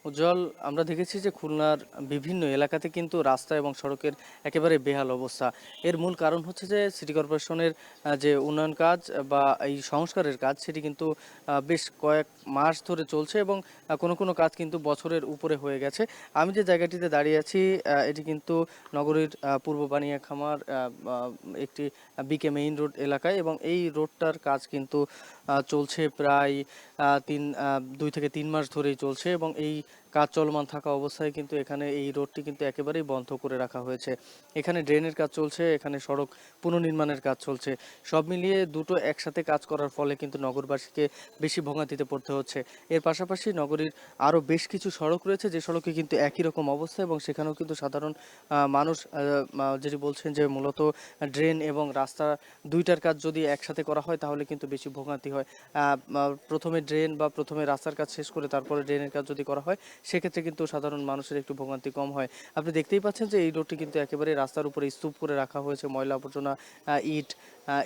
উজ্জ্বল, আমরা দেখেছি যে খুলনার বিভিন্ন এলাকাতে কিন্তু রাস্তা এবং সড়কের একেবারে বেহাল অবস্থা। এর মূল কারণ হচ্ছে যে সিটি কর্পোরেশনের যে উন্নয়ন কাজ বা এই সংস্কারের কাজ সেটি কিন্তু বেশ কয়েক মাস ধরে চলছে এবং কোনো কাজ কিন্তু বছরের উপরে হয়ে গেছে। আমি যে জায়গাটিতে দাঁড়িয়ে আছি এটি কিন্তু নগরীর পূর্ব বানিয়াখামার একটি বিকে মেইন রোড এলাকায় এবং এই রোডটার কাজ কিন্তু চলছে প্রায় 2 থেকে 3 মাস ধরেই চলছে এবং এই কাজ চলমান থাকা অবস্থায় কিন্তু এখানে এই রোডটি কিন্তু একেবারেই বন্ধ করে রাখা হয়েছে। এখানে ড্রেনের কাজ চলছে, এখানে সড়ক পুনর্নির্মাণের কাজ চলছে। সব মিলিয়ে দুটো একসাথে কাজ করার ফলে কিন্তু নগরবাসীকে বেশি ভোগান্তিতে পড়তে হচ্ছে। এর পাশাপাশি নগরীর আরও বেশ কিছু সড়ক রয়েছে যে সড়কে কিন্তু একই রকম অবস্থা এবং সেখানেও কিন্তু সাধারণ মানুষ যেটি বলছেন যে মূলত ড্রেন এবং রাস্তা দুইটার কাজ যদি একসাথে করা হয় তাহলে কিন্তু বেশি ভোগান্তি হয়। প্রথমে ড্রেন বা প্রথমে রাস্তার কাজ শেষ করে তারপরে ড্রেনের কাজ যদি করা হয় সেক্ষেত্রে কিন্তু সাধারণ মানুষের একটু ভোগান্তি কম হয়। আপনি দেখতেই পাচ্ছেন যে এই রোডটি কিন্তু একেবারে রাস্তার উপরে স্তূপ করে রাখা হয়েছে, ময়লা আবর্জনা, ইট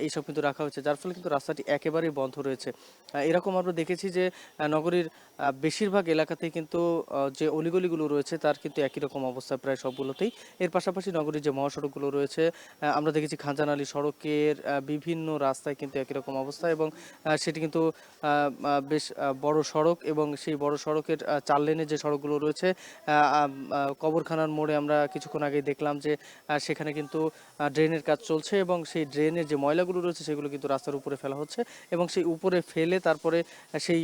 এইসব কিন্তু রাখা হয়েছে, যার ফলে কিন্তু রাস্তাটি একেবারেই বন্ধ রয়েছে। এরকম আমরা দেখেছি যে নগরীর বেশিরভাগ এলাকাতেই কিন্তু যে অলিগলিগুলো রয়েছে তার কিন্তু একই রকম অবস্থা প্রায় সবগুলোতেই। এর পাশাপাশি নগরীর যে মহাসড়কগুলো রয়েছে আমরা দেখেছি খানজানালি সড়কের বিভিন্ন রাস্তায় কিন্তু একই রকম অবস্থা এবং সেটি কিন্তু বেশ বড় সড়ক এবং সেই বড় সড়কের 4 লেনের যে সড়কগুলো রয়েছে কবরখানার মোড়ে আমরা কিছুক্ষণ আগে দেখলাম যে সেখানে কিন্তু ড্রেনের কাজ চলছে এবং সেই ড্রেনের যে ময়লাগুলো রয়েছে সেগুলো কিন্তু রাস্তার উপরে ফেলা হচ্ছে এবং সেই উপরে ফেলে তারপরে সেই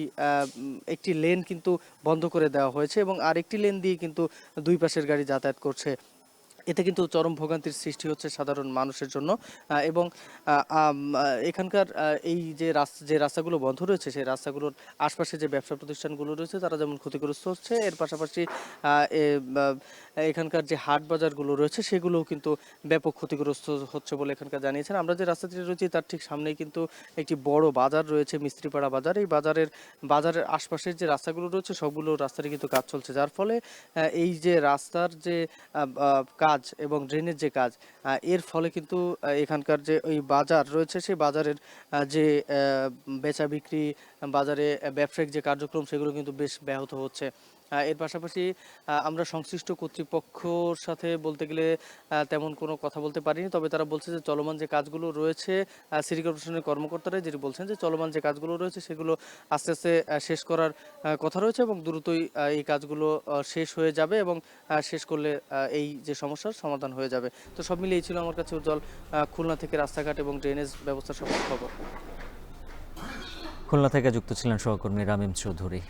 একটি লেন কিন্তু বন্ধ করে দেওয়া হয়েছে এবং আরেকটি লেন দিয়ে কিন্তু দুই পাশের গাড়ি যাতায়াত করছে। এতে কিন্তু চরম ভোগান্তির সৃষ্টি হচ্ছে সাধারণ মানুষের জন্য এবং এখানকার এই যে রাস্তাগুলো বন্ধ রয়েছে সেই রাস্তাগুলোর আশপাশে যে ব্যবসা প্রতিষ্ঠানগুলো রয়েছে তারা যেমন ক্ষতিগ্রস্ত হচ্ছে, এর পাশাপাশি এখানকার যে হাট বাজারগুলো রয়েছে সেগুলোও কিন্তু ব্যাপক ক্ষতিগ্রস্ত হচ্ছে বলে এখানকার জানিয়েছেন। আমরা যে রাস্তাটিতে রয়েছি তার ঠিক সামনেই কিন্তু একটি বড় বাজার রয়েছে, মিস্ত্রিপাড়া বাজার। এই বাজারের আশপাশের যে রাস্তাগুলো রয়েছে সবগুলো রাস্তারই কিন্তু কাজ চলছে, যার ফলে এই যে রাস্তার যে কাজ এবং ড্রেনের যে কাজ এর ফলে কিন্তু এখানকার যে ওই বাজার রয়েছে সেই বাজারের যে বেচা বিক্রি, বাজারে ব্যবসায়িক যে কার্যক্রম সেগুলো কিন্তু বেশ ব্যাহত হচ্ছে। এর পাশাপাশি আমরা সংশ্লিষ্ট কর্তৃপক্ষর সাথে বলতে গেলে তেমন কোনো কথা বলতে পারিনি, তবে তারা বলছে যে চলমান যে কাজগুলো রয়েছে সিটি কর্পোরেশনের কর্মকর্তারা যেটি বলছেন যে চলমান যে কাজগুলো রয়েছে সেগুলো আস্তে আস্তে শেষ করার কথা রয়েছে এবং দ্রুতই এই কাজগুলো শেষ হয়ে যাবে এবং শেষ করলে এই যে সমস্যার সমাধান হয়ে যাবে। তো সব মিলিয়ে এই ছিল আমার কাছে উজ্জ্বল খুলনা থেকে রাস্তাঘাট এবং ড্রেনেজ ব্যবস্থার সকল খবর। খুলনা থেকে যুক্ত ছিলেন সহকর্মী রামিম চৌধুরী।